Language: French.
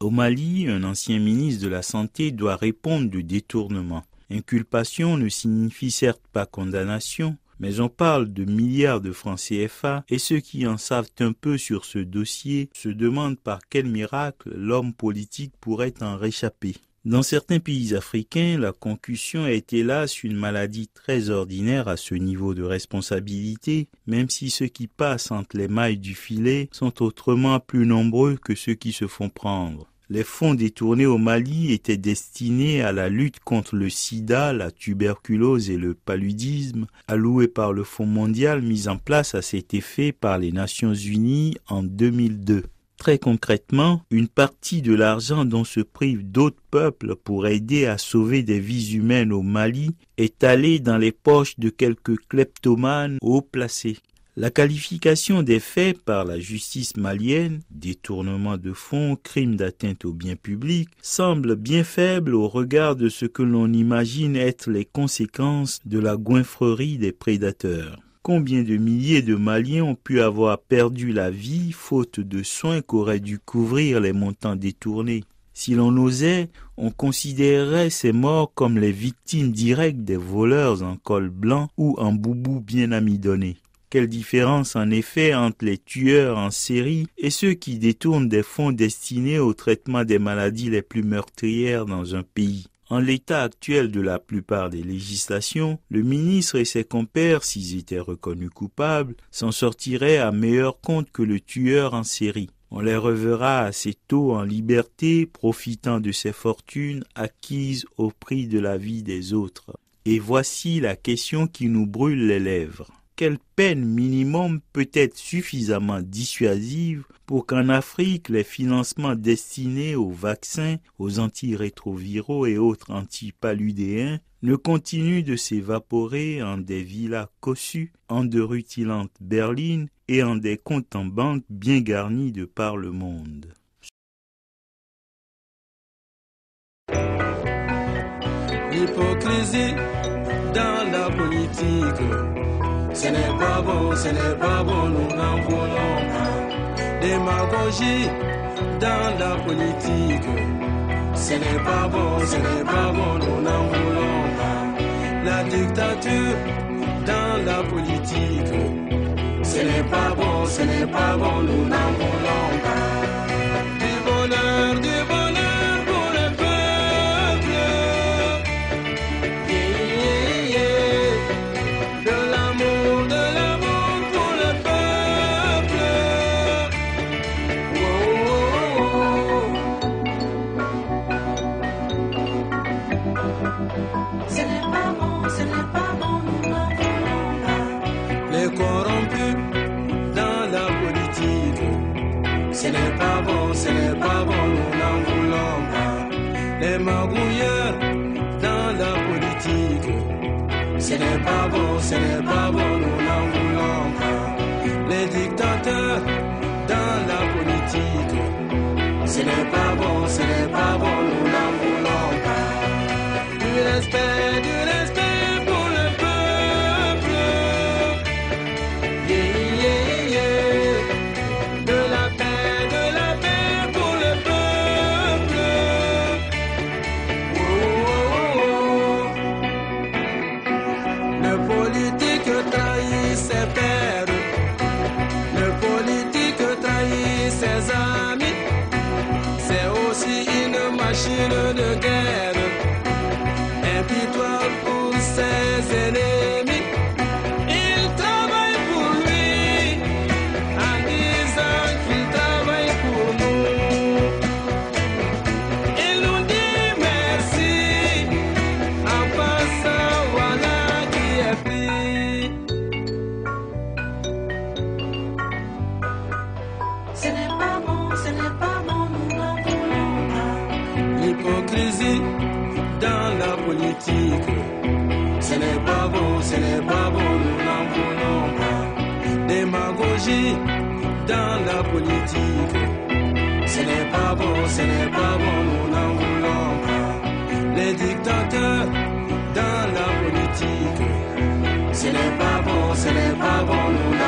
Au Mali, un ancien ministre de la Santé doit répondre de détournement. Inculpation ne signifie certes pas condamnation, mais on parle de milliards de francs CFA et ceux qui en savent un peu sur ce dossier se demandent par quel miracle l'homme politique pourrait en réchapper. Dans certains pays africains, la concussion est hélas une maladie très ordinaire à ce niveau de responsabilité, même si ceux qui passent entre les mailles du filet sont autrement plus nombreux que ceux qui se font prendre. Les fonds détournés au Mali étaient destinés à la lutte contre le sida, la tuberculose et le paludisme, alloués par le Fonds mondial mis en place à cet effet par les Nations Unies en 2002. Très concrètement, une partie de l'argent dont se privent d'autres peuples pour aider à sauver des vies humaines au Mali est allée dans les poches de quelques kleptomanes haut placés. La qualification des faits par la justice malienne, détournement de fonds, crime d'atteinte aux biens publics, semble bien faible au regard de ce que l'on imagine être les conséquences de la goinfrerie des prédateurs. Combien de milliers de Maliens ont pu avoir perdu la vie faute de soins qu'auraient dû couvrir les montants détournés? Si l'on osait, on considérerait ces morts comme les victimes directes des voleurs en col blanc ou en boubou bien amidonné. Quelle différence en effet entre les tueurs en série et ceux qui détournent des fonds destinés au traitement des maladies les plus meurtrières dans un pays? En l'état actuel de la plupart des législations, le ministre et ses compères, s'ils étaient reconnus coupables, s'en sortiraient à meilleur compte que le tueur en série. On les reverra assez tôt en liberté, profitant de ces fortunes acquises au prix de la vie des autres. Et voici la question qui nous brûle les lèvres. Quelle peine minimum peut être suffisamment dissuasive pour qu'en Afrique, les financements destinés aux vaccins, aux antirétroviraux et autres antipaludéens ne continuent de s'évaporer en des villas cossues, en de rutilantes berlines et en des comptes en banque bien garnis de par le monde. L'hypocrisie dans la politique. Ce n'est pas bon, nous n'en voulons pas. Démagogie dans la politique. Ce n'est pas bon, nous n'en voulons pas. La dictature dans la politique. Ce n'est pas bon, nous n'en voulons pas. Du bonheur pour le peuple. De l'amour pour le peuple. Ce n'est pas bon, nous n'en voulons pas. Les corrompus dans la politique. Ce n'est pas bon, nous n'en voulons pas. Les magouilleurs dans la politique. Ce n'est pas bon, nous n'en voulons pas. Les dictateurs dans la politique. Ce n'est pas bon, nous n'en voulons pas. Du respect pour le peuple. De la paix pour le peuple. Le politique trahit ses pairs. Le politique trahit ses amis. C'est aussi une machine de guerre. Impitoyable pour ses ennemis. Il travaille pour lui en disant qu'il travaille pour nous. Il nous dit merci en passant, voilà qui est pris. Ce n'est pas bon, nous n'en voulons pas. L'hypocrisie dans la politique. Ce n'est pas bon, nous n'en voulons pas. Démagogie dans la politique. Ce n'est pas bon, nous n'en voulons pas. Les dictateurs dans la politique. Ce n'est pas bon, nous n'en voulons pas.